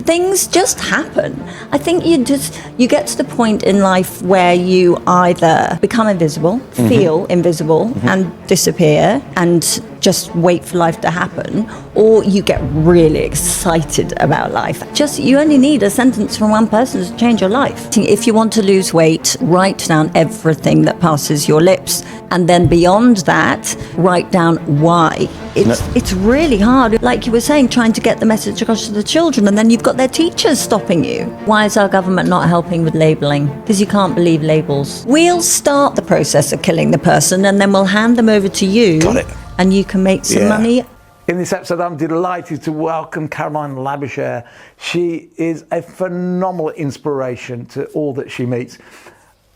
things just happen. I think you get to the point in life where you either become invisible, feel invisible, and disappear and just wait for life to happen, or you get really excited about life. You only need a sentence from one person to change your life. If you want to lose weight, write down everything that passes your lips, and then beyond that, write down why. It's really hard, like you were saying, trying to get the message across to the children, and then you've got their teachers stopping you. Why is our government not helping with labelling? Because you can't believe labels. We'll start the process of killing the person, and then we'll hand them over to you. Got it. And you can make some money. In this episode, I'm delighted to welcome Caroline Labouche. She is a phenomenal inspiration to all that she meets.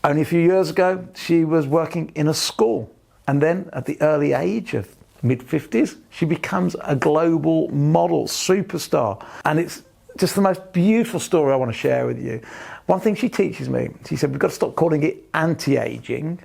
Only a few years ago, she was working in a school. And then at the early age of mid-50s, she becomes a global model, superstar. And it's just the most beautiful story I want to share with you. One thing she teaches me, she said, we've got to stop calling it anti-aging.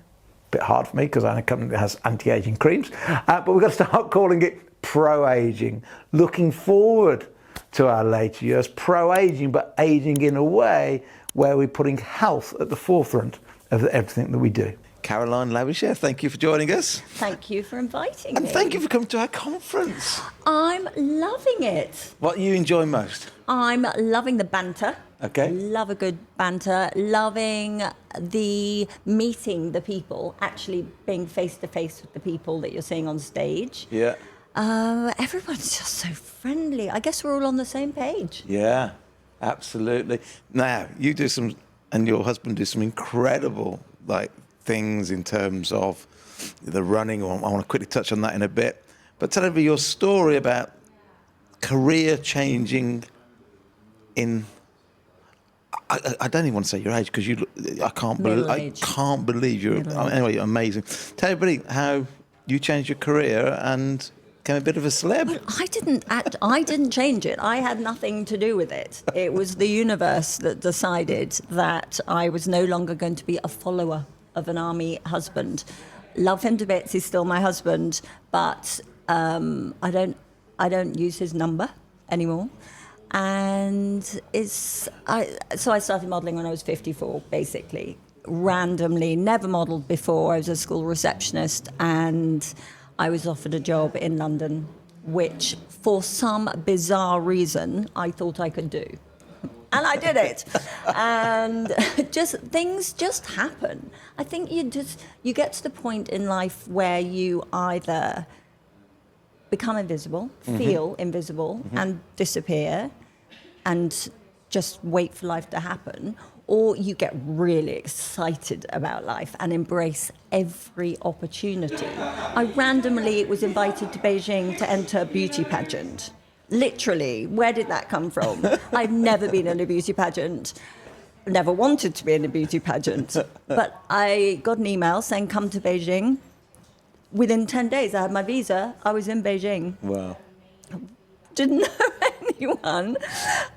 Bit hard for me because I own a company that has anti-aging creams, but we've got to start calling it pro-aging, looking forward to our later years, pro-aging, but aging in a way where we're putting health at the forefront of everything that we do. Caroline Labouche, thank you for joining us. Thank you for inviting me. And thank you for coming to our conference. I'm loving it. What you enjoy most? I'm loving the banter. Okay. Love a good banter. Loving the meeting the people, actually being face to face with the people that you're seeing on stage. Yeah. Everyone's just so friendly. I guess we're all on the same page. Yeah, absolutely. Now, you do some, and your husband do some incredible things in terms of the running. I want to quickly touch on that in a bit. But tell me your story about career changing in... I don't even want to say your age because I can't believe you're anyway. You're amazing. Tell everybody how you changed your career and became a bit of a celeb. Well, I didn't change it. I had nothing to do with it. It was the universe that decided that I was no longer going to be a follower of an army husband. Love him to bits. He's still my husband, but I don't use his number anymore. And so I started modelling when I was 54, basically, randomly, never modelled before. I was a school receptionist and I was offered a job in London, which for some bizarre reason I thought I could do. And I did it. And things just happen. I think you get to the point in life where you either become invisible, feel invisible, and disappear, and just wait for life to happen, or you get really excited about life and embrace every opportunity. I randomly was invited to Beijing to enter a beauty pageant. Literally, where did that come from? I've never been in a beauty pageant, never wanted to be in a beauty pageant, but I got an email saying, come to Beijing. Within 10 days, I had my visa. I was in Beijing. Wow. Didn't know anyone,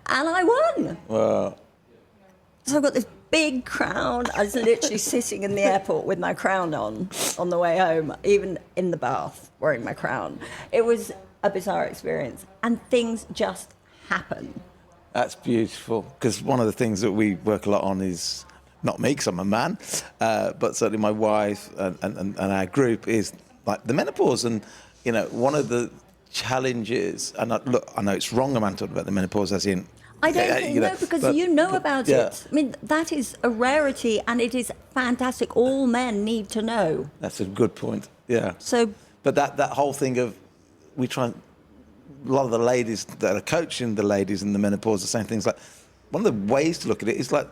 and I won. Wow. So I got this big crown. I was literally sitting in the airport with my crown on the way home, even in the bath, wearing my crown. It was a bizarre experience, and things just happen. That's beautiful, because one of the things that we work a lot on is, not me, because I'm a man, but certainly my wife and our group is the menopause. And, one of the challenges, and I know it's wrong, I'm talking about the menopause as in... I don't think, no, because you know about it. I mean, that is a rarity, and it is fantastic. All men need to know. That's a good point, yeah. But that whole thing of, a lot of the ladies that are coaching the ladies in the menopause are saying things like, one of the ways to look at it is like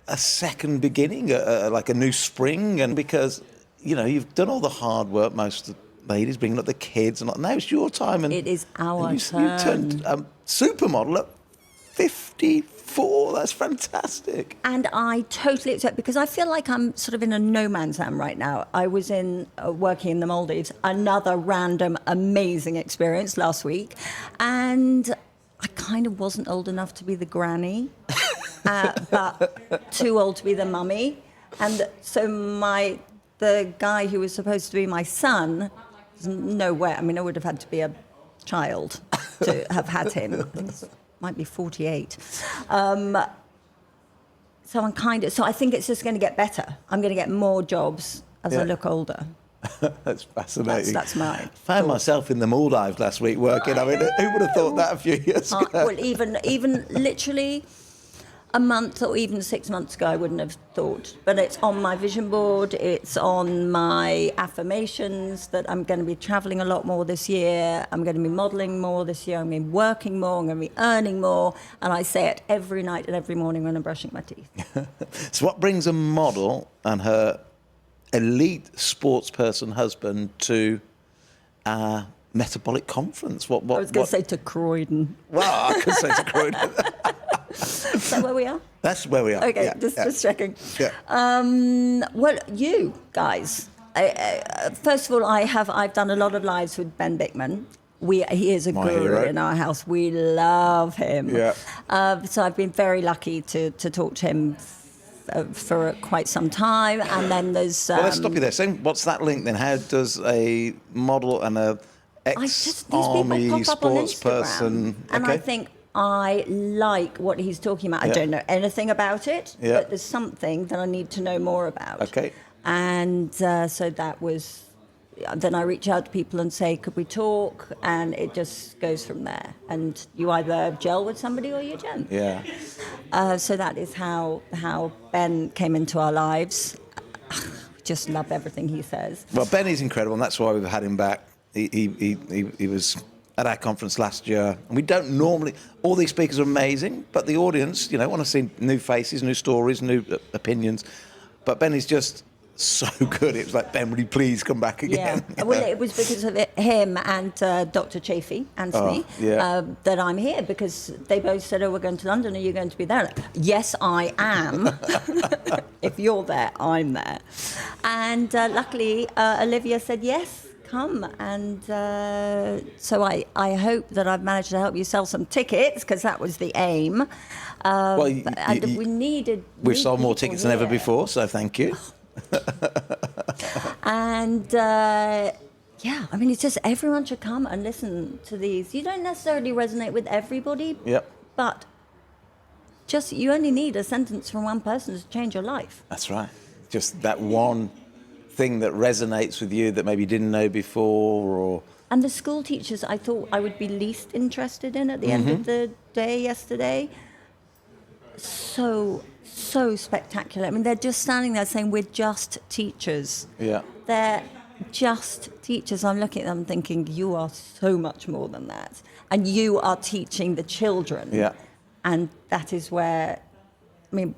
a second beginning, like a new spring, and because, you've done all the hard work, most of the ladies bringing up the kids, and now it's your time. And it is our turn. You turned supermodel at 54. That's fantastic. And I totally accept, because I feel like I'm sort of in a no man's land right now. I was working in the Maldives, another random amazing experience last week, and I kind of wasn't old enough to be the granny, but too old to be the mummy. And so the guy who was supposed to be my son, no way. I mean, I would have had to be a child to have had him. might be 48. So I think it's just going to get better. I'm going to get more jobs as I look older. That's fascinating. That's mine. Found myself in the Maldives last week working. I mean, who would have thought that a few years ago? Well, even literally a month or even 6 months ago, I wouldn't have thought. But it's on my vision board. It's on my affirmations that I'm going to be traveling a lot more this year. I'm going to be modelling more this year. I'm going to be working more. I'm going to be earning more. And I say it every night and every morning when I'm brushing my teeth. So what brings a model and her elite sports person husband to a metabolic conference? I was going to say to Croydon. Well, I could say to Croydon. Is that where we are? That's where we are. Okay, yeah, just checking. Yeah. Well, you guys. First of all, I've done a lot of lives with Ben Bickman. He is a My guru hero. in our house. We love him. Yeah. So I've been very lucky to talk to him for quite some time. And then there's... Well, let's stop you there. So what's that link then? How does a model and a these people ex-army pop up on sports Instagram, person... and I think I like what he's talking about. I don't know anything about it, but there's something that I need to know more about. Okay. And so that was... Then I reach out to people and say, could we talk? And it just goes from there. And you either gel with somebody or you don't. Yeah. So that is how Ben came into our lives. Just love everything he says. Well, Ben is incredible, and that's why we've had him back. He was at our conference last year, and we don't normally... All these speakers are amazing, but the audience, want to see new faces, new stories, new opinions. But Ben is just so good. It was like, Ben, would you please come back again? Yeah. Well, it was because of him and Dr. Chafee, Anthony, that I'm here, because they both said, we're going to London. Are you going to be there? Yes, I am. If you're there, I'm there. And luckily, Olivia said, yes, come. And so I hope that I've managed to help you sell some tickets, because that was the aim. We've sold more tickets than ever before, so thank you. And I mean, it's just everyone should come and listen to these. You don't necessarily resonate with everybody, but just you only need a sentence from one person to change your life. That's right. Just that one thing that resonates with you that maybe you didn't know before. And the school teachers, I thought I would be least interested in at the end of the day yesterday. So spectacular. I mean, they're just standing there saying, we're just teachers. Yeah. They're just teachers. I'm looking at them thinking, you are so much more than that. And you are teaching the children. Yeah. And that is where, I mean,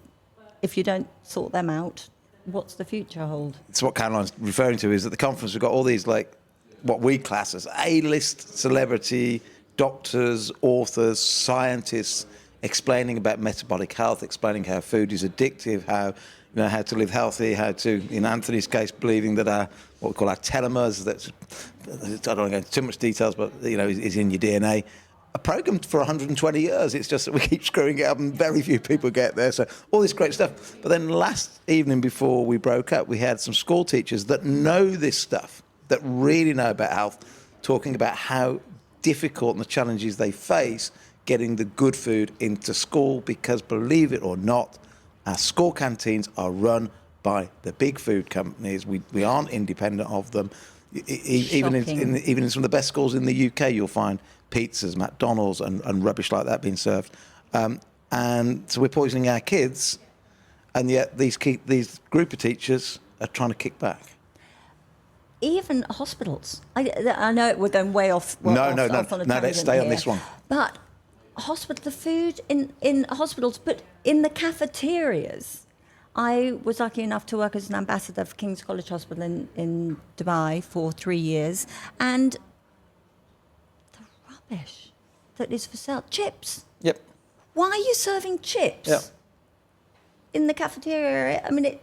if you don't sort them out, what's the future hold? So what Caroline's referring to is at the conference, we've got all these, like, what we class as A-list celebrity, doctors, authors, scientists, explaining about metabolic health, explaining how food is addictive, how to live healthy, how to, in Anthony's case, believing that what we call our telomeres, I don't want to go into too much details, but is in your DNA. A program for 120 years. It's just that we keep screwing it up, and very few people get there. So all this great stuff. But then last evening before we broke up, we had some school teachers that know this stuff, that really know about health, talking about how difficult and the challenges they face getting the good food into school, because believe it or not, our school canteens are run by the big food companies. We aren't independent of them. Even in some of the best schools in the UK, you'll find pizzas, McDonald's and rubbish like that being served. And so we're poisoning our kids, and yet these group of teachers are trying to kick back. Even hospitals. I know we're going way off. No, let's stay on this one. But the food in hospitals, but in the cafeterias. I was lucky enough to work as an ambassador for King's College Hospital in Dubai for 3 years, and the rubbish that is for sale, chips. Yep. Why are you serving chips in the cafeteria area? I mean,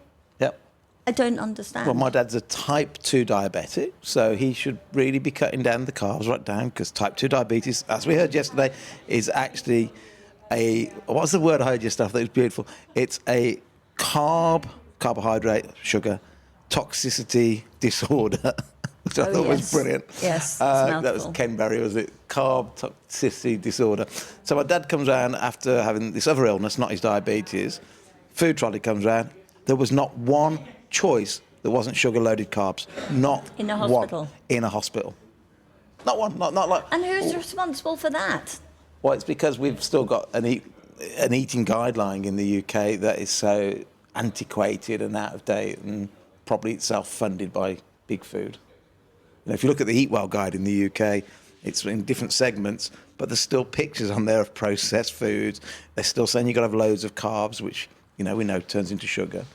I don't understand. Well, my dad's a type 2 diabetic, so he should really be cutting down the carbs right down, because type 2 diabetes, as we heard yesterday, is actually what's the word I heard yesterday that was beautiful? It's a carbohydrate, sugar, toxicity disorder. which I Oh, thought was yes. brilliant. Yes, it's a that was mouthful. Ken Berry, was it? Carb toxicity disorder. So my dad comes round after having this other illness, not his diabetes. Food trolley comes round. There was not one choice that wasn't sugar-loaded carbs. Not In a one. hospital? In a hospital. Not one. Not like. And who's responsible for that? Well, it's because we've still got an eating guideline in the UK that is so antiquated and out of date, and probably itself funded by big food. You know, if you look at the Eat Well guide in the UK, it's in different segments, but there's still pictures on there of processed foods. They're still saying you've got to have loads of carbs, which, you know, we know turns into sugar.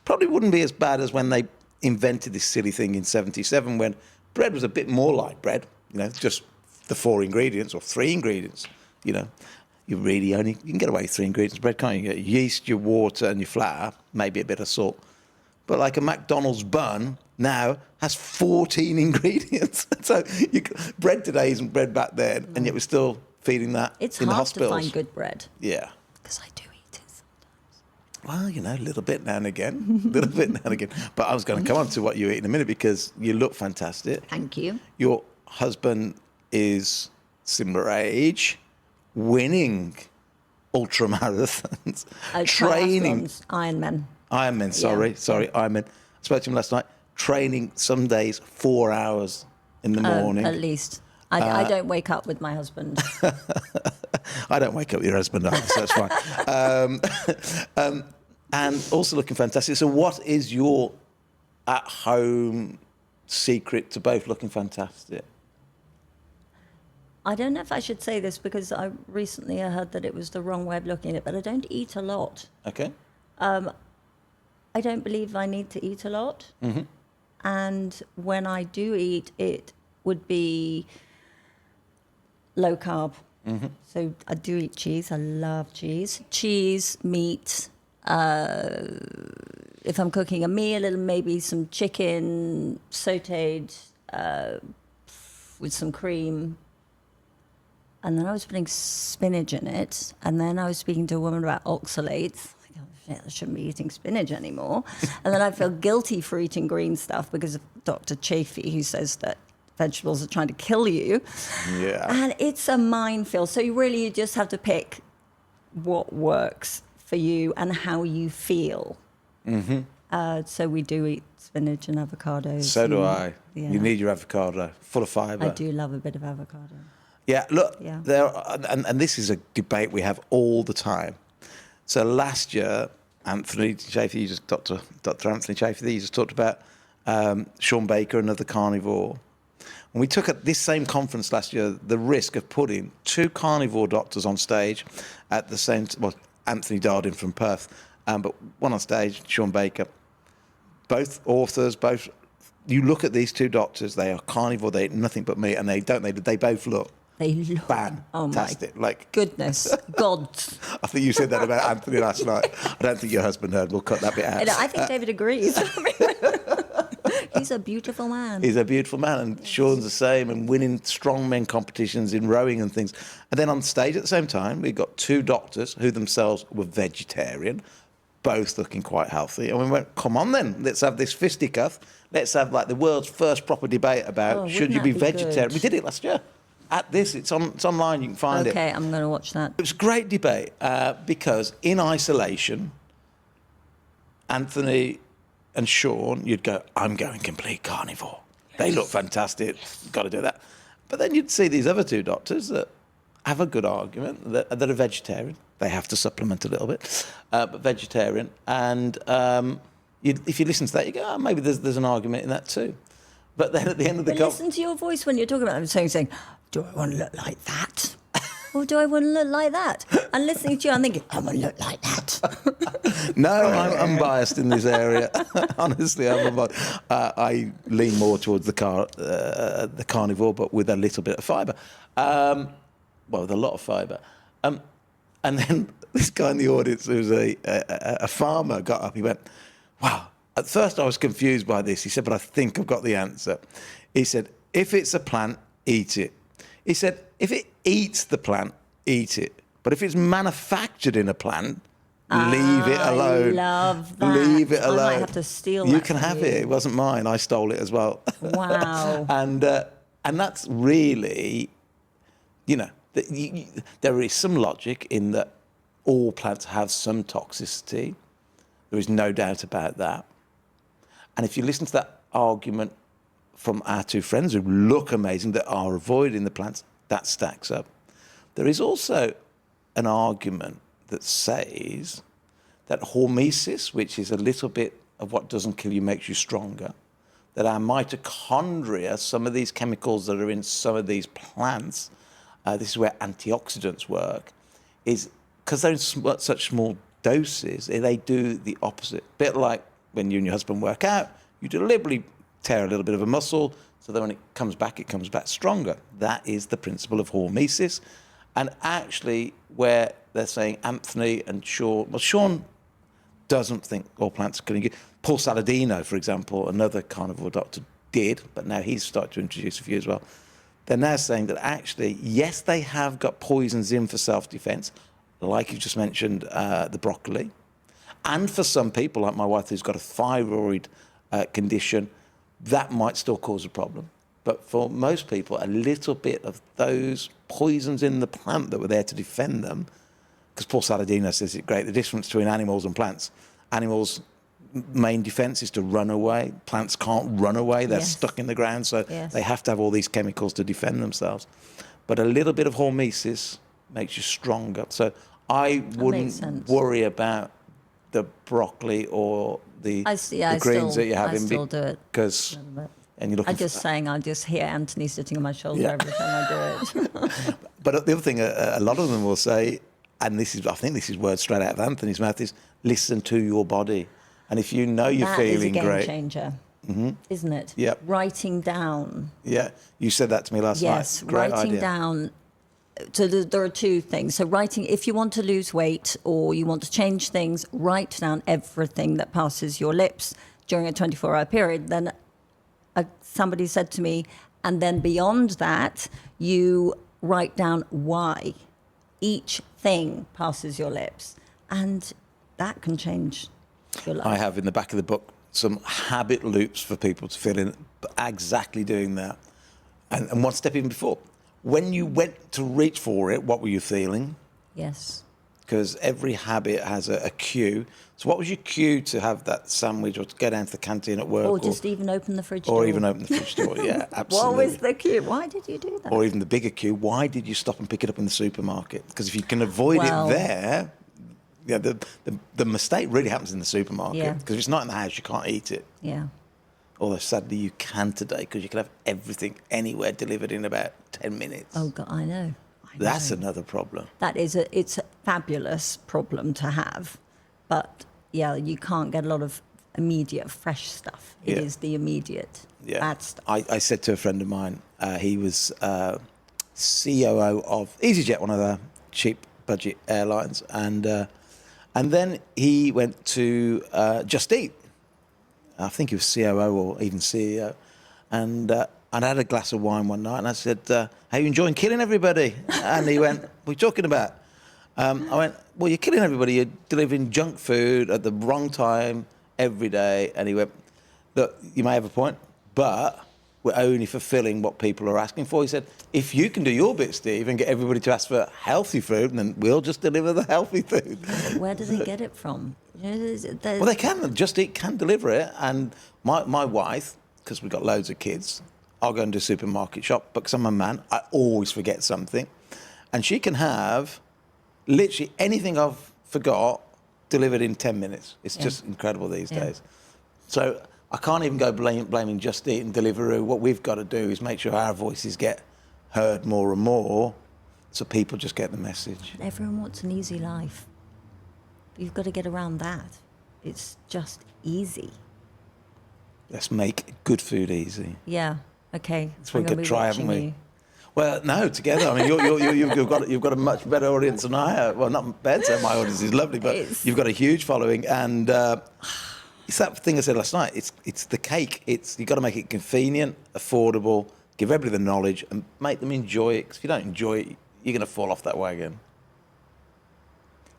Probably wouldn't be as bad as when they invented this silly thing in 77, when bread was a bit more like bread, you know, just the 4 ingredients or 3 ingredients, you know. You can get away with 3 ingredients of bread, can't you? You get yeast, your water and your flour, maybe a bit of salt. But like a McDonald's bun now has 14 ingredients. So bread today isn't bread back then, and yet we're still feeding that It's in the hard to hospitals. find good bread. Yeah. Because I do eat it sometimes. Well, you know, a little bit now and again. A little bit now and again. But I was going to come on to what you eat in a minute, because you look fantastic. Thank you. Your husband is similar age, winning ultramarathons, training. Triathlons, Ironman. Ironman, sorry, Ironman. I spoke to him last night. Training some days 4 hours in the morning. At least. I don't wake up with my husband. I don't wake up with your husband either, so that's fine. And also looking fantastic. So what is your at-home secret to both looking fantastic? I don't know if I should say this, because I recently heard that it was the wrong way of looking at it, but I don't eat a lot. Okay. I don't believe I need to eat a lot. Mm-hmm. And when I do eat, it would be low carb. Mm-hmm. So I do eat cheese. I love cheese. Cheese, meat. If I'm cooking a meal, maybe some chicken sautéed with some cream. And then I was putting spinach in it. And then I was speaking to a woman about oxalates. I shouldn't be eating spinach anymore. And then I feel guilty for eating green stuff because of Dr. Chafee, who says that vegetables are trying to kill you. Yeah. And it's a minefield. So you just have to pick what works for you and how you feel. Mm-hmm. So we do eat spinach and avocados. So do I. Yeah. You need your avocado, full of fibre. I do love a bit of avocado. Yeah, look, Yeah. and this is a debate we have all the time. So last year, Anthony Chafee, Dr. Anthony Chafee, you just talked about Sean Baker, another carnivore. And we took at this same conference last year the risk of putting 2 carnivore doctors on stage at the same time. Well, Anthony dialed in from Perth, but one on stage, Sean Baker. Both authors, both. You look at these 2 doctors; they are carnivore. They eat nothing but meat, and they both look. They look Fantastic. Oh my like goodness, God! I think you said that about Anthony last night. I don't think your husband heard. We'll cut that bit out. I think David agrees. He's a beautiful man. He's a beautiful man, and Sean's the same, and winning strongmen competitions in rowing and things. And then on stage at the same time, we got 2 doctors who themselves were vegetarian, both looking quite healthy. And we went, come on then, let's have this fisticuff. Let's have like the world's first proper debate about should you be vegetarian. Good? We did it last year. At this, it's online, you can find it. Okay, I'm going to watch that. It was a great debate because in isolation, Anthony and Sean, you'd go, I'm going complete carnivore. They look fantastic, got to do that. But then you'd see these other 2 doctors that have a good argument, that are vegetarian. They have to supplement a little bit, but vegetarian. And if you listen to that, you go, oh, maybe there's an argument in that too. But then at the end of the Listen to your voice when you're talking about it. Saying, do I want to look like that? Or do I want to look like that? And listening to you, I'm thinking, I want to look like that. No, I'm unbiased in this area. Honestly, I'm unbiased. I lean more towards the carnivore, but with a little bit of fibre. Well, with a lot of fibre. And then this guy in the audience, who's a farmer, got up. He went, wow. At first, I was confused by this. He said, but I think I've got the answer. He said, if it's a plant, eat it. He said, if it eats the plant, eat it. But if it's manufactured in a plant, Leave it alone. I love that. Leave it alone. I might have to steal that. You can have it. It wasn't mine. I stole it as well. Wow. And that's really, there is some logic in that all plants have some toxicity. There is no doubt about that. And if you listen to that argument from our two friends who look amazing that are avoiding the plants, that stacks up. There is also an argument that says that hormesis, which is a little bit of what doesn't kill you makes you stronger, that our mitochondria, some of these chemicals that are in some of these plants, this is where antioxidants work, is because they're in such small doses, they do the opposite. A bit like when you and your husband work out, you deliberately tear a little bit of a muscle, so that when it comes back stronger. That is the principle of hormesis. And actually, where they're saying Anthony and Sean, well, Sean doesn't think all plants are killing you. Paul Saladino, for example, another carnivore doctor, did, but now he's started to introduce a few as well. They're now saying that actually, yes, they have got poisons in for self-defense, like you just mentioned, the broccoli. And for some people, like my wife who's got a thyroid condition, that might still cause a problem. But for most people, a little bit of those poisons in the plant that were there to defend them, because Paul Saladino says it's great, the difference between animals and plants. Animals' main defense is to run away. Plants can't run away. They're stuck in the ground, so they have to have all these chemicals to defend themselves. But a little bit of hormesis makes you stronger. So I wouldn't worry about the broccoli or the greens that you're having. I still do it. Because... And you're looking I just hear Anthony sitting on my shoulder every time I do it. But the other thing, a lot of them will say, and I think this is words straight out of Anthony's mouth, is listen to your body. And if you know you're feeling great... That is a game changer, isn't it? Yeah. Writing down. Yeah, you said that to me last night. Yes, writing down. So there are two things. So writing, if you want to lose weight or you want to change things, write down everything that passes your lips during a 24-hour period. Then somebody said to me, and then beyond that, you write down why each thing passes your lips. And that can change your life. I have in the back of the book some habit loops for people to fill in, exactly doing that. And one step even before. When you went to reach for it, what were you feeling? Yes. Because every habit has a cue. So what was your cue to have that sandwich or to go down to the canteen at work? Or just even open the fridge door. Or even open the fridge door, yeah, absolutely. What was the cue? Why did you do that? Or even the bigger cue, why did you stop and pick it up in the supermarket? Because if you can avoid it there, the mistake really happens in the supermarket. Because if it's not in the house, you can't eat it. Yeah. Although sadly you can today, because you can have everything anywhere delivered in about 10 minutes. Oh, God, I know. That's another problem. It's a fabulous problem to have, but you can't get a lot of immediate fresh stuff. It is the immediate bad stuff. I said to a friend of mine, he was COO of EasyJet, one of the cheap budget airlines, and then he went to Just Eat. I think he was COO or even CEO, and I had a glass of wine one night, and I said, "How you enjoying killing everybody?" And he went, "What are you talking about?" I went, "Well, you're killing everybody. You're delivering junk food at the wrong time every day." And he went, "Look, you may have a point, but we're only fulfilling what people are asking for." He said, "If you can do your bit, Steve, and get everybody to ask for healthy food, then we'll just deliver the healthy food." Where do they get it from? Well, they can. Just Eat can deliver it. And my wife, because we've got loads of kids, I'll go and do a supermarket shop, but because I'm a man, I always forget something. And she can have literally anything I've forgot delivered in 10 minutes. It's just incredible these days. So I can't even go blaming Just Eat and Deliveroo. What we've got to do is make sure our voices get heard more and more so people just get the message. Everyone wants an easy life. You've got to get around that. It's just easy. Let's make good food easy. Yeah. Okay. That's what we could try, haven't we? Well, no, together. I mean, you've got a much better audience than I have. Well, not better. My audience is lovely, but you've got a huge following, and it's that thing I said last night. It's the cake. You've got to make it convenient, affordable, give everybody the knowledge, and make them enjoy it. Because if you don't enjoy it, you're going to fall off that wagon.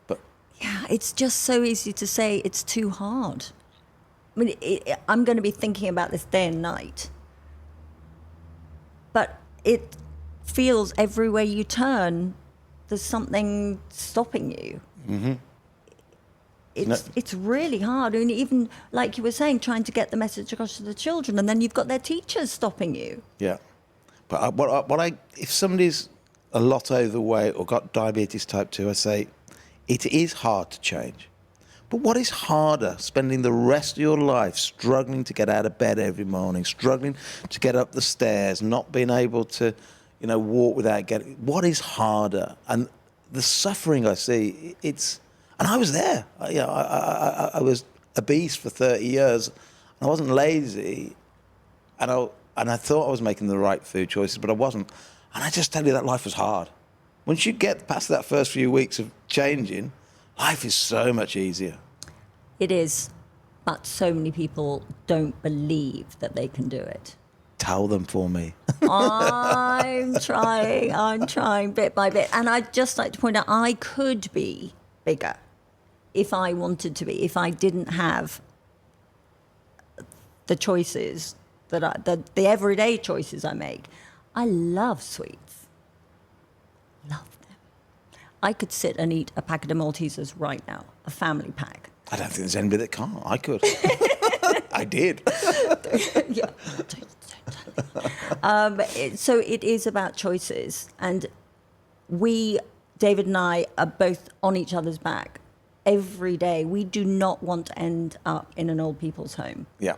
But yeah, it's just so easy to say it's too hard. I mean, I'm going to be thinking about this day and night. But it feels everywhere you turn, there's something stopping you. Mm-hmm. It's really hard. I mean, even like you were saying, trying to get the message across to the children, and then you've got their teachers stopping you. Yeah. But if somebody's a lot overweight or got diabetes type 2, I say it is hard to change. But what is harder, spending the rest of your life struggling to get out of bed every morning, struggling to get up the stairs, not being able to, walk without getting... What is harder? And the suffering I see, and I was there. I was obese for 30 years. And I wasn't lazy. And I thought I was making the right food choices, but I wasn't. And I just tell you that life was hard. Once you get past that first few weeks of changing, life is so much easier. It is. But so many people don't believe that they can do it. Tell them for me. I'm trying bit by bit. And I'd just like to point out, I could be bigger if I wanted to be, if I didn't have the choices the everyday choices I make. I love sweets. Love them. I could sit and eat a packet of Maltesers right now, a family pack. I don't think there's anybody that can't. I could. I did. Yeah. So it is about choices. And David and I, are both on each other's back every day. We do not want to end up in an old people's home. Yeah.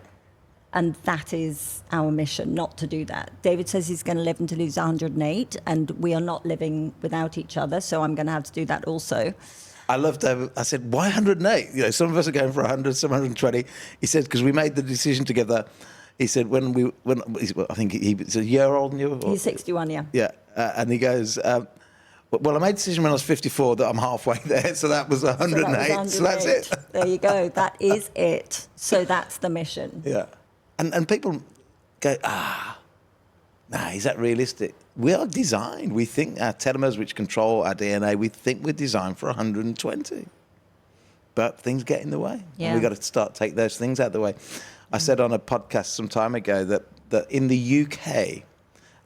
And that is our mission, not to do that. David says he's going to live until he's 108, and we are not living without each other, so I'm going to have to do that also. I loved David. I said, why 108? You know, some of us are going for 100, some 120. He said, because we made the decision together. He said, I think he's a year older than you? Or? He's 61, yeah. Yeah, and he goes, well, I made a decision when I was 54 that I'm halfway there, so that was 108. So that's it. There you go. That is it. So that's the mission. Yeah. And people go, is that realistic? We are designed. We think our telomeres, which control our DNA, we think we're designed for 120. But things get in the way. Yeah. And we've got to take those things out of the way. I said on a podcast some time ago that in the UK,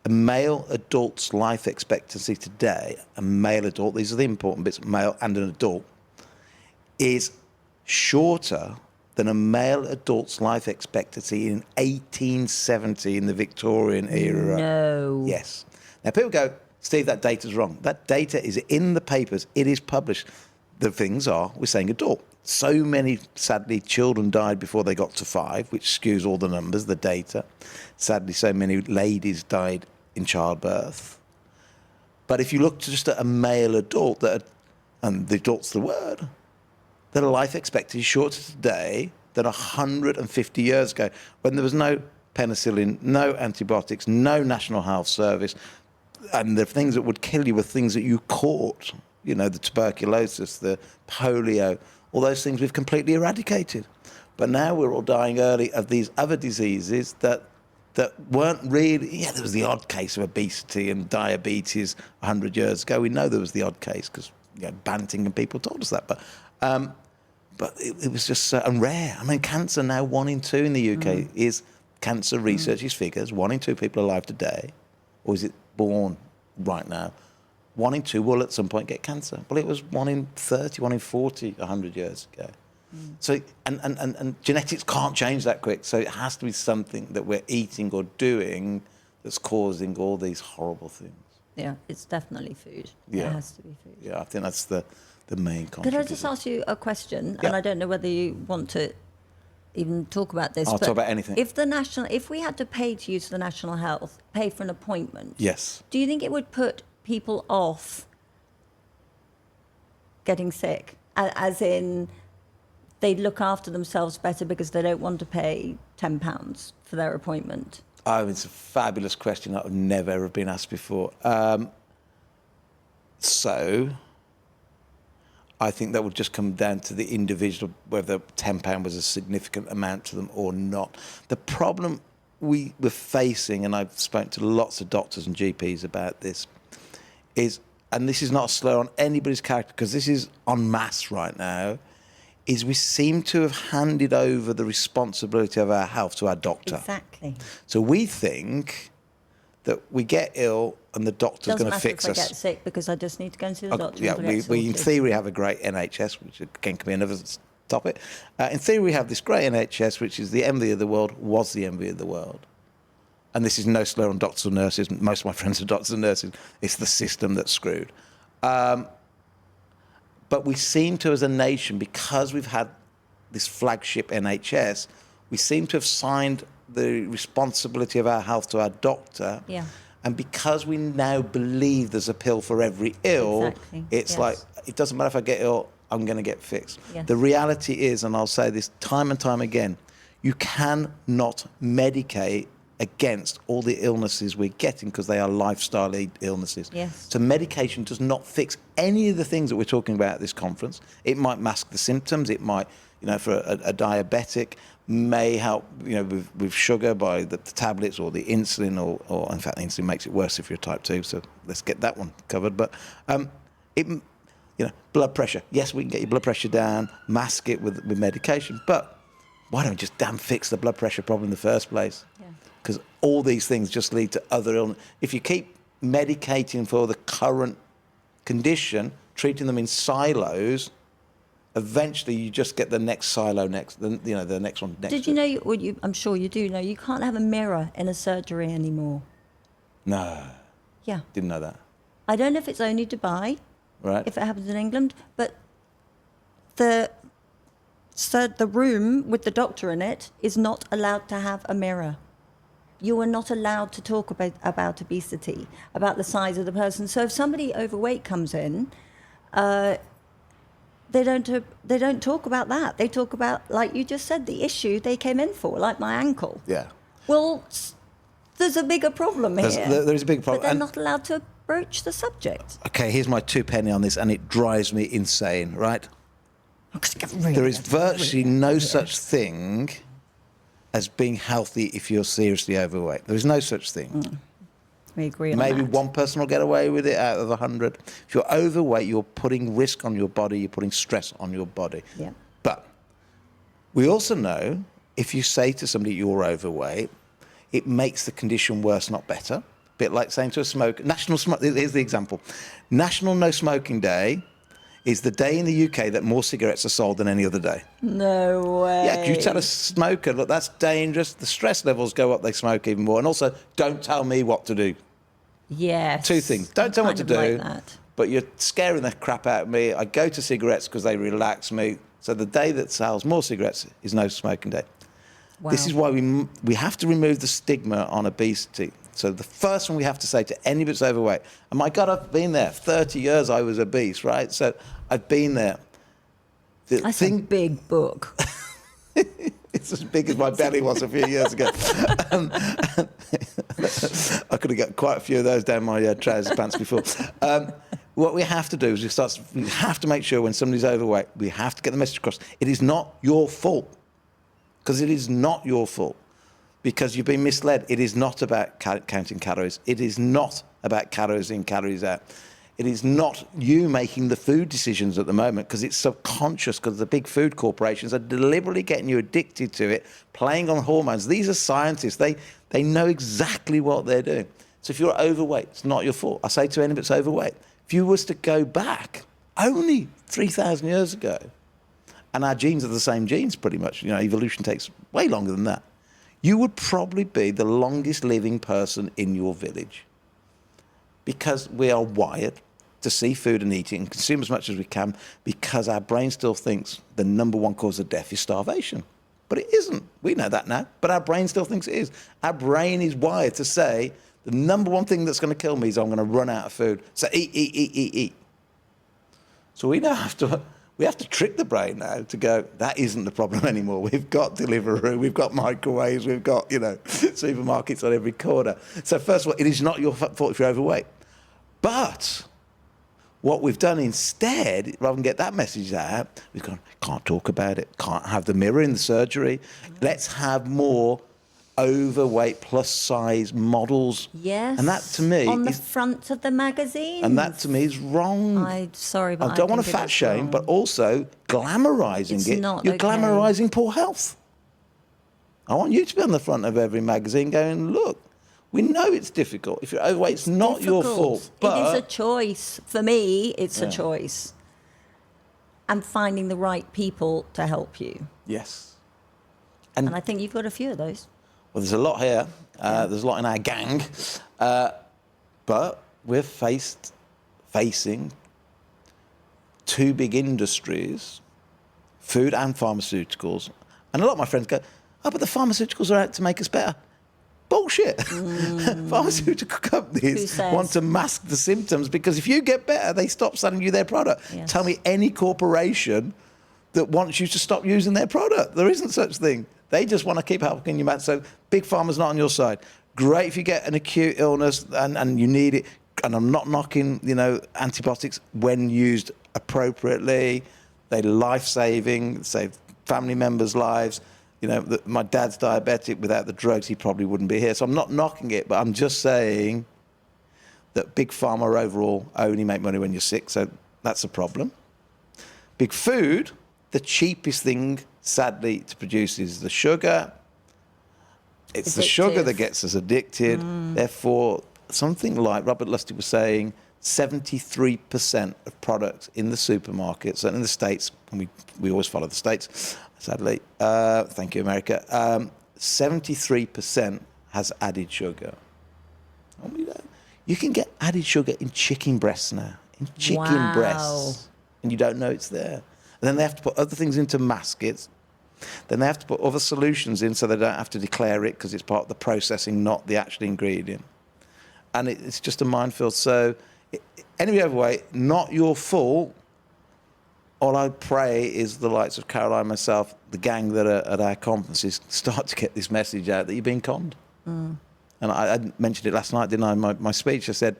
a male adult's life expectancy today, a male adult, these are the important bits, male and an adult, is shorter than a male adult's life expectancy in 1870 in the Victorian era. No. Yes. Now, people go, Steve, that data's wrong. That data is in the papers. It is published. The things are, we're saying adult. So many, sadly, children died before they got to 5, which skews all the numbers, the data. Sadly, so many ladies died in childbirth. But if you look just at a male adult, and the adult's the word, that a life expectancy is shorter today than 150 years ago, when there was no penicillin, no antibiotics, no National Health Service, and the things that would kill you were things that you caught, you know, the tuberculosis, the polio, all those things we've completely eradicated. But now we're all dying early of these other diseases that weren't really... Yeah, there was the odd case of obesity and diabetes 100 years ago. We know there was the odd case because, you know, Banting and people told us that. But it was just so rare. I mean, cancer now, 1 in 2 in the UK is cancer researchers figures. 1 in 2 people alive today, or is it born right now? 1 in 2 will at some point get cancer. Well, it was 1 in 30, 1 in 40, 100 years ago. So, and genetics can't change that quick. So it has to be something that we're eating or doing that's causing all these horrible things. Yeah, it's definitely food. Yeah. It has to be food. Yeah, I think that's the main contributor. Could I just ask you a question? Yeah. And I don't know whether you want to even talk about this. I'll but talk about anything. If we had to pay to use the National Health, pay for an appointment, Yes. do you think it would put people off getting sick? As in, they'd look after themselves better because they don't want to pay £10 for their appointment? Oh, it's a fabulous question that I've never ever been asked before. So I think that would just come down to the individual, whether £10 was a significant amount to them or not. The problem we were facing, and I've spoken to lots of doctors and GPs about this, is and this is not a slur on anybody's character, because this is en masse right now, is we seem to have handed over the responsibility of our health to our doctor. Exactly. So we think that we get ill and the doctor's going to fix us. Doesn't matter if I get sick because I just need to go and see the doctor. Yeah, and get we in sorted. theory have a great NHS, which again can be another topic. In theory, we have this great NHS, which is the envy of the world, was the envy of the world. And this is no slur on doctors and nurses. Most of my friends are doctors and nurses. It's the system that's screwed. But we seem to, as a nation, because we've had this flagship NHS, we seem to have signed the responsibility of our health to our doctor. Yeah. And because we now believe there's a pill for every ill, Exactly. it's Yes. like, it doesn't matter if I get ill, I'm going to get fixed. Yes. The reality is, and I'll say this time and time again, you cannot medicate against all the illnesses we're getting because they are lifestyle illnesses. Yes. So medication does not fix any of the things that we're talking about at this conference. It might mask the symptoms. It might, for a diabetic, may help, with sugar by the tablets or the insulin, or in fact, the insulin makes it worse if you're type 2. So let's get that one covered. But blood pressure. Yes, we can get your blood pressure down, mask it with medication, but why don't we just damn fix the blood pressure problem in the first place? Yeah. Because all these things just lead to other illness. If you keep medicating for the current condition, treating them in silos, eventually you just get the next silo the next one next. Did you know, I'm sure you do know, you can't have a mirror in a surgery anymore. No, Yeah. didn't know that. I don't know if it's only Dubai, Right. if it happens in England, but the room with the doctor in it is not allowed to have a mirror. You are not allowed to talk about obesity, about the size of the person. So if somebody overweight comes in, they don't talk about that. They talk about, like you just said, the issue they came in for, like my ankle. Yeah. Well, there's a bigger problem here. There is a big problem. But they're And- not allowed to broach the subject. Okay, here's my 2 penny on this, and it drives me insane, right? There is virtually no such thing as being healthy if you're seriously overweight. There is no such thing. We agree on Maybe that. one person will get away with it out of 100. If you're overweight, you're putting risk on your body, you're putting stress on your body. Yeah. But we also know if you say to somebody you're overweight, it makes the condition worse, not better. A bit like saying to a smoker, here's the example. National No Smoking Day is the day in the UK that more cigarettes are sold than any other day. No way. Yeah, you tell a smoker, look, that's dangerous. The stress levels go up, they smoke even more. And also, don't tell me what to do. Yes. 2 things. Don't tell me what to Kind do, of like that. but you're scaring the crap out of me. I go to cigarettes because they relax me. So the day that sells more cigarettes is No Smoking Day. Wow. This is why we have to remove the stigma on obesity. So the first one we have to say to anybody that's overweight, and my God, I've been there. 30 years I was obese, right? So I've been there. That's a big book. It's as big as my belly was a few years ago. I could have got quite a few of those down my trousers pants before. What we have to do is we have to make sure when somebody's overweight, we have to get the message across. It is not your fault. Because it is not your fault. Because you've been misled. It is not about counting calories. It is not about calories in, calories out. It is not you making the food decisions at the moment because it's subconscious because the big food corporations are deliberately getting you addicted to it, playing on hormones. These are scientists. They know exactly what they're doing. So if you're overweight, it's not your fault. I say to anybody that's overweight, if you was to go back only 3,000 years ago, and our genes are the same genes pretty much, evolution takes way longer than that, you would probably be the longest living person in your village. Because we are wired to see food and eat it and consume as much as we can because our brain still thinks the number one cause of death is starvation. But it isn't. We know that now. But our brain still thinks it is. Our brain is wired to say the number one thing that's going to kill me is I'm going to run out of food. So eat. So we now have to trick the brain now to go, that isn't the problem anymore. We've got Deliveroo, we've got microwaves, we've got, supermarkets on every corner. So first of all, it is not your fault if you're overweight. But what we've done instead, rather than get that message out, we've gone, can't talk about it, can't have the mirror in the surgery. Let's have more overweight plus size models. Yes. And that to me on the is, front of the magazine. and that to me is wrong. Sorry, but I don't want to think fat it's shame, wrong. but also glamorizing It's it. not You're okay. glamorizing poor health. I want you to be on the front of every magazine going, look, we know it's difficult. If you're overweight, it's not your difficult. fault. It is a But choice. For me, it's a choice. And finding the right people to help you. yes. And I think you've got a few of those. Well, there's a lot here. There's a lot in our gang. But we're facing two big industries, food and pharmaceuticals. And a lot of my friends go, oh, but the pharmaceuticals are out to make us better. Bullshit. Pharmaceutical Who companies says? want to mask the symptoms because if you get better, they stop selling you their product. Yes. Tell me any corporation that wants you to stop using their product. There isn't such thing. They just want to keep helping you out. So big pharma's not on your side. Great if you get an acute illness and you need it. And I'm not knocking, antibiotics when used appropriately. They're life-saving, save family members' lives. My dad's diabetic. Without the drugs, he probably wouldn't be here. So I'm not knocking it, but I'm just saying that big pharma overall only make money when you're sick. So that's a problem. Big food, the cheapest thing, sadly, to produce is the sugar. It's the sugar that gets us addicted. Therefore, something like Robert Lustig was saying, 73% of products in the supermarkets and in the States, and we always follow the States, sadly, thank you, America, 73% has added sugar. You can get added sugar in chicken breasts now, breasts, and you don't know it's there. And then they have to put other things into mask it. Then they have to put other solutions in so they don't have to declare it because it's part of the processing, not the actual ingredient. And it's just a minefield. So anyway, overweight, not your fault. All I pray is the likes of Caroline, myself, the gang that are at our conferences start to get this message out that you're being conned. And I mentioned it last night, didn't I? In my speech, I said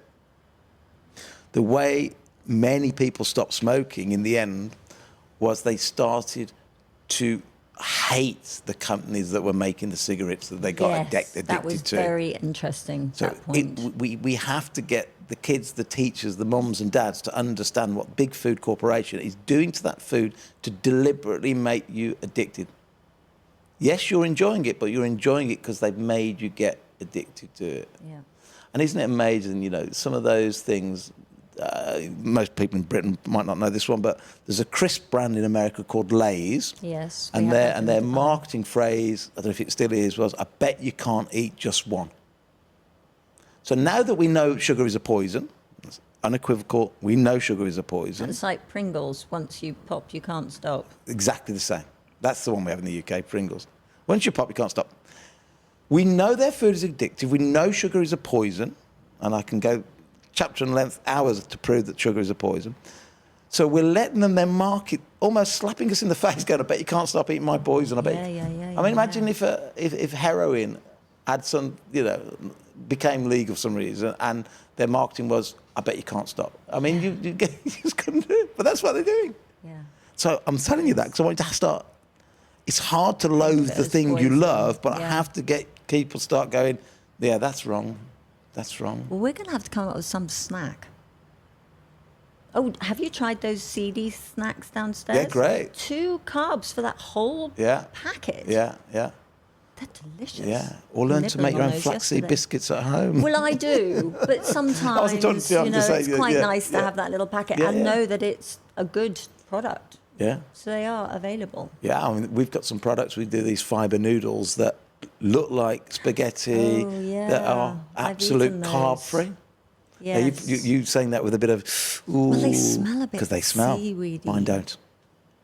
the way many people stopped smoking in the end was they started to hate the companies that were making the cigarettes that they got addicted to. That was very interesting, so that point. we have to get the kids, the teachers, the mums and dads to understand what big food corporation is doing to that food to deliberately make you addicted. Yes, you're enjoying it, but you're enjoying it because they've made you get addicted to it. Yeah. And isn't it amazing, some of those things, most people in Britain might not know this one, but there's a crisp brand in America called Lay's. Yes. And their marketing phrase, I don't know if it still is, was, I bet you can't eat just one. So now that we know sugar is a poison, it's unequivocal, we know sugar is a poison. It's like Pringles. Once you pop, you can't stop. Exactly the same. That's the one we have in the UK, Pringles. Once you pop, you can't stop. We know their food is addictive. We know sugar is a poison. And I can go chapter and length hours to prove that sugar is a poison. So we're letting them then market, almost slapping us in the face, going, I bet you can't stop eating my poison. I bet. Yeah. I mean, imagine if heroin had some, became legal for some reason, and their marketing was, I bet you can't stop. I mean, you just couldn't do it. But that's what they're doing. Yeah. So I'm telling you that because I want you to start. It's hard to loathe the thing you love, but I have to get people start going, yeah, that's wrong. That's wrong. Well, we're going to have to come up with some snack. Oh, have you tried those CD snacks downstairs? They're great. 2 carbs for that whole packet. Yeah. They're delicious. Yeah. Or learn to make your own flaxseed biscuits at home. Well, I do, but sometimes, it's quite nice to have that little packet and know that it's a good product. Yeah. So they are available. Yeah, I mean, we've got some products. We do these fibre noodles that look like spaghetti that are absolute carb-free. Yes. You saying that with a bit of, ooh. Well, they smell a bit because they smell. seaweedy. Mine don't.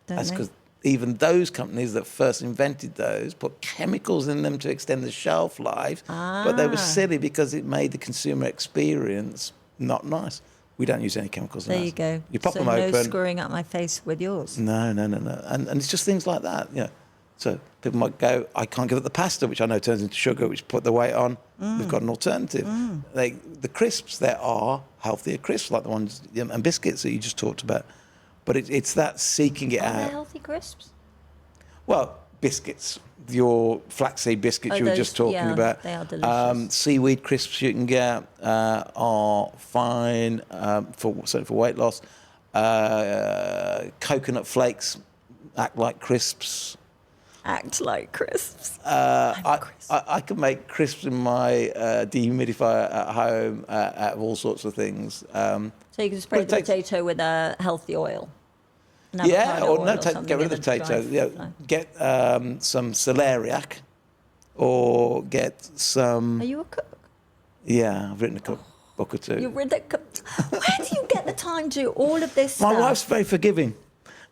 That's because even those companies that first invented those put chemicals in them to extend the shelf life, but they were silly because it made the consumer experience not nice. We don't use any chemicals in ours. There you go. You pop them no open. screwing up my face with yours. No. And it's just things like that, So people might go, I can't give up the pasta, which I know turns into sugar, which put the weight on. We've got an alternative. The crisps, there are healthier crisps, like the ones, and biscuits that you just talked about. But it's that seeking it Are out. they healthy crisps? Well, biscuits. Your flaxseed biscuits you were just talking about. They are delicious. Seaweed crisps you can get are fine certainly for weight loss. Coconut flakes act like crisps. Act like crisps. I can make crisps in my dehumidifier at home out of all sorts of things. So you can spray the potato with a healthy oil. Yeah, or no, get rid of the potato. Yeah, get some celeriac, or get some. Are you a cook? Yeah, I've written a book or two. You've written a cook. Where do you get the time to do all of this My stuff? wife's very forgiving.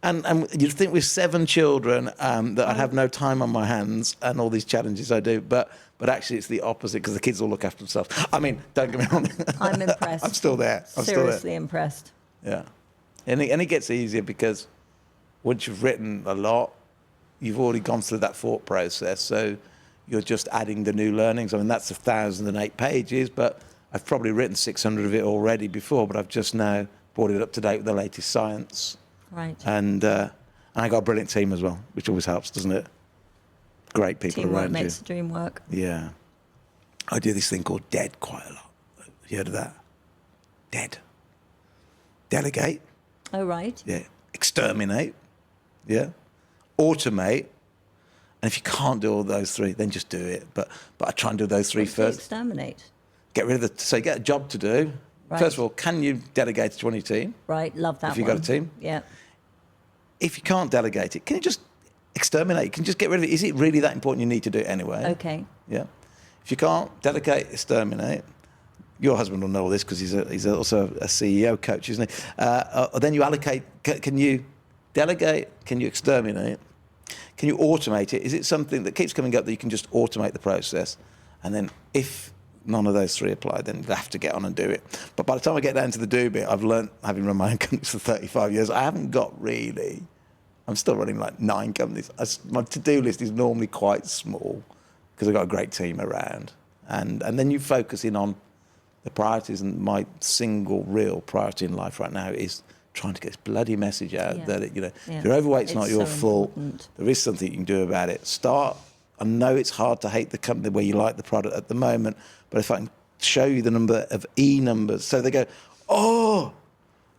And you'd think with 7 children that I'd have no time on my hands and all these challenges I do, but actually it's the opposite because the kids all look after themselves. I mean, don't get me wrong. I'm impressed. I'm still there. Seriously impressed. Yeah. And it gets easier because once you've written a lot, you've already gone through that thought process. So you're just adding the new learnings. I mean, that's 1,008 pages, but I've probably written 600 of it already before, but I've just now brought it up to date with the latest science. Right. And I got a brilliant team as well, which always helps, doesn't it? Great people Teamwork around you. makes the dream work. Yeah. I do this thing called DEAD quite a lot. You heard of that? DEAD. Delegate. Oh, right. Yeah. Exterminate. Yeah. Automate. And if you can't do all those 3, then just do it. But I try and do those 3 first. Exterminate. Get rid of so you get a job to do. Right. First of all, can you delegate it to your team? Right, love that If you've one. got a team? Yeah. If you can't delegate it, can you just exterminate? Can you just get rid of it? Is it really that important you need to do it anyway? Okay. Yeah. If you can't delegate, exterminate. Your husband will know this because he's also a CEO coach, isn't he? Then you allocate. Can you delegate? Can you exterminate? Can you automate it? Is it something that keeps coming up that you can just automate the process? And then if none of those 3 apply, then you have to get on and do it. But by the time I get down to the do bit, I've learned, having run my own companies for 35 years, I haven't got really, I'm still running like 9 companies. My to-do list is normally quite small because I've got a great team around. And then you focus in on the priorities, and my single real priority in life right now is trying to get this bloody message out that, if your overweight's not your fault, there is something you can do about it. Start. I know it's hard to hate the company where you like the product at the moment, but if I can show you the number of E numbers, so they go, oh,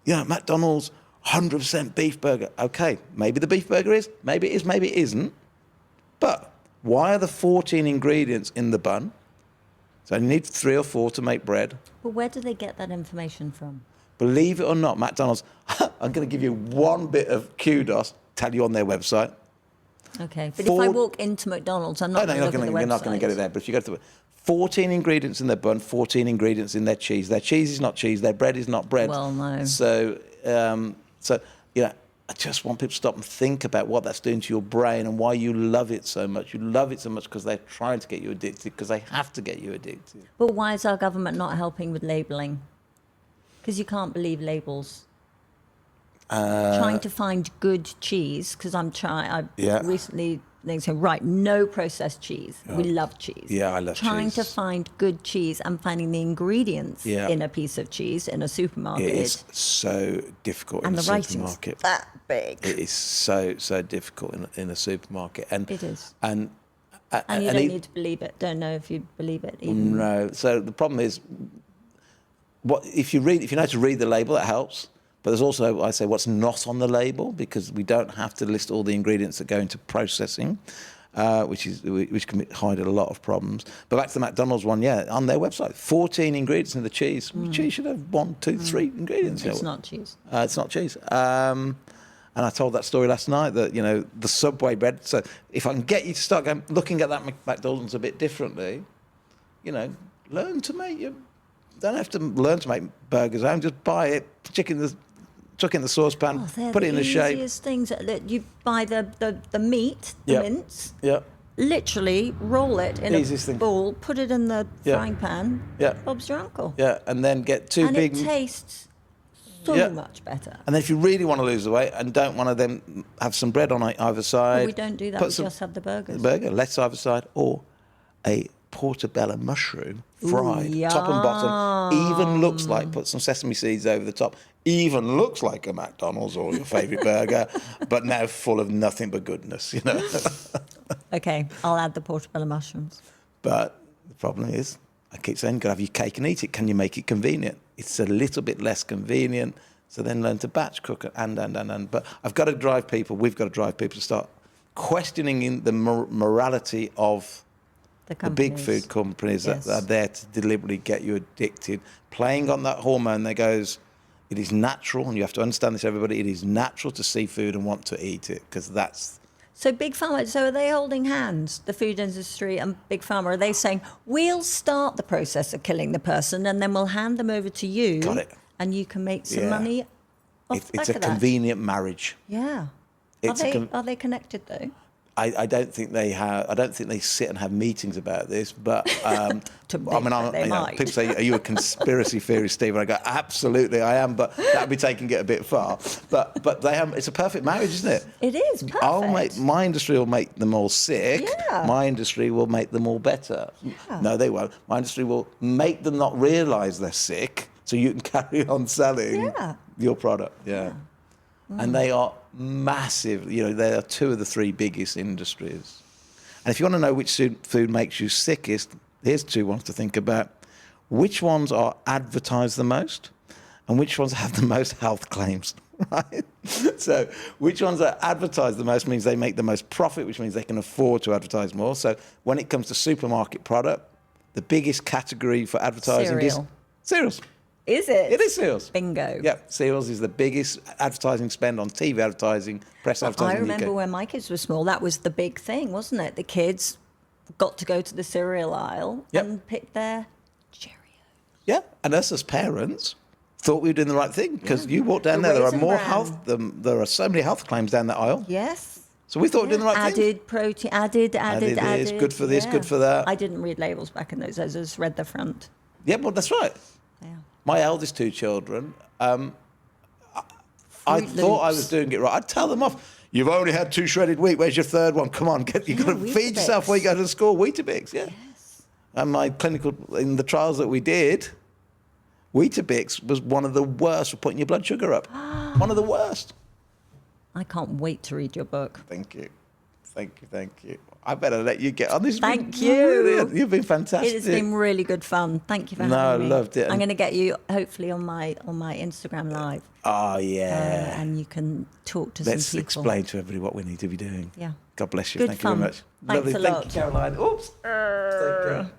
McDonald's 100% beef burger. Okay, maybe the beef burger is, maybe it is, maybe it isn't. But why are there 14 ingredients in the bun? So you need 3 or 4 to make bread. But where do they get that information from? Believe it or not, McDonald's, I'm going to give you one bit of kudos, tell you on their website. Okay, but if I walk into McDonald's, I'm not going to look at the website. You're not going to get it there, but if you go to 14 ingredients in their bun, 14 ingredients in their cheese. Their cheese is not cheese, their bread is not bread. Well, no. So, I just want people to stop and think about what that's doing to your brain and why you love it so much. You love it so much because they're trying to get you addicted, because they have to get you addicted. But why is our government not helping with labelling? Because you can't believe labels. Trying to find good cheese, because recently they said, right, no processed cheese. We love cheese. Yeah, I love cheese. Trying to find good cheese and finding the ingredients in a piece of cheese in a supermarket. It is so difficult in a supermarket. And the writing's that big. It is so difficult in a supermarket. And it is. And you don't need to believe it. Don't know if you believe it even. No. So the problem is, if you know how to read the label, that helps. But there's also, I say, what's not on the label, because we don't have to list all the ingredients that go into processing, which can hide a lot of problems. But back to the McDonald's one, on their website, 14 ingredients in the cheese. Cheese should have 1, 2, 3 ingredients. It's not cheese. It's not cheese. And I told that story last night that, the Subway bread. So if I can get you to start looking at that McDonald's a bit differently, learn to make your... Don't have to learn to make burgers at home. Just buy it, chuck in the saucepan, put it in the shape. The easiest things. You buy the meat, the mince. Yeah. Literally roll it in a ball, put it in the frying pan. Yeah. Bob's your uncle. Yeah, and then get 2 big. And it tastes so much better. And then if you really want to lose the weight and don't want to then have some bread on either side. Well, we don't do that. We just have the burgers. The burger, less either side, or a portobello mushroom fried, top and bottom, even looks like, put some sesame seeds over the top, even looks like a McDonald's or your favourite burger, but now full of nothing but goodness, Okay, I'll add the portobello mushrooms. But the problem is, I keep saying, you got to have your cake and eat it. Can you make it convenient? It's a little bit less convenient. So then learn to batch cook it and. But we've got to drive people to start questioning the morality of the big food companies that are there to deliberately get you addicted, playing on that hormone that goes, it is natural, and you have to understand this, everybody, it is natural to see food and want to eat it, because that's... So Big Pharma, so are they holding hands, the food industry and Big Pharma? Are they saying, we'll start the process of killing the person and then we'll hand them over to you, Got it. and you can make some money off the back It's a of that? convenient marriage. Yeah. It's Are they connected, though? I don't think they have. I don't think they sit and have meetings about this. But They might. people say, "Are you a conspiracy theorist, Steve?" And I go, "Absolutely, I am." But that'd be taking it a bit far. But they have. It's a perfect marriage, isn't it? It is perfect. My industry will make them all sick. Yeah. My industry will make them all better. Yeah. No, they won't. My industry will make them not realise they're sick, so you can carry on selling your product. Yeah. And they are massive. You know, they are two of the three biggest industries. And if you want to know which food makes you sickest, here's two ones to think about. Which ones are advertised the most, and which ones have the most health claims, right? So which ones are advertised the most means they make the most profit, which means they can afford to advertise more. So when it comes to supermarket product, the biggest category for advertising is cereals. Is it? It is cereals. Bingo. Yeah, cereals is the biggest advertising spend on TV advertising, press advertising. I remember when my kids were small, that was the big thing, wasn't it? The kids got to go to the cereal aisle and pick their Cheerios. Yeah, and us as parents thought we were doing the right thing, because you walk down there are more health. There are so many health claims down that aisle. Yes. So we thought we were doing the right thing. Added protein, added. This, good for this, good for that. I didn't read labels back in those days. I just read the front. Yeah, well, that's right. Yeah. My eldest two children, I thought I was doing it right. I'd tell them off. You've only had 2 shredded wheat. Where's your third one? Come on, you've got to feed yourself while you go to school. Weetabix, yeah. Yes. And my clinical, in the trials that we did, Weetabix was one of the worst for putting your blood sugar up. One of the worst. I can't wait to read your book. Thank you. I better let you get on this. Thank you. Brilliant. You've been fantastic. It has been really good fun. Thank you for having me. No, I loved it. I'm going to get you hopefully on my Instagram live. Oh yeah. And you can talk to Let's some people. explain to everybody what we need to be doing. Yeah. God bless you. Good Thank fun. you very much. Thanks Lovely. a lot. Thank you, Caroline. Oops. Take care.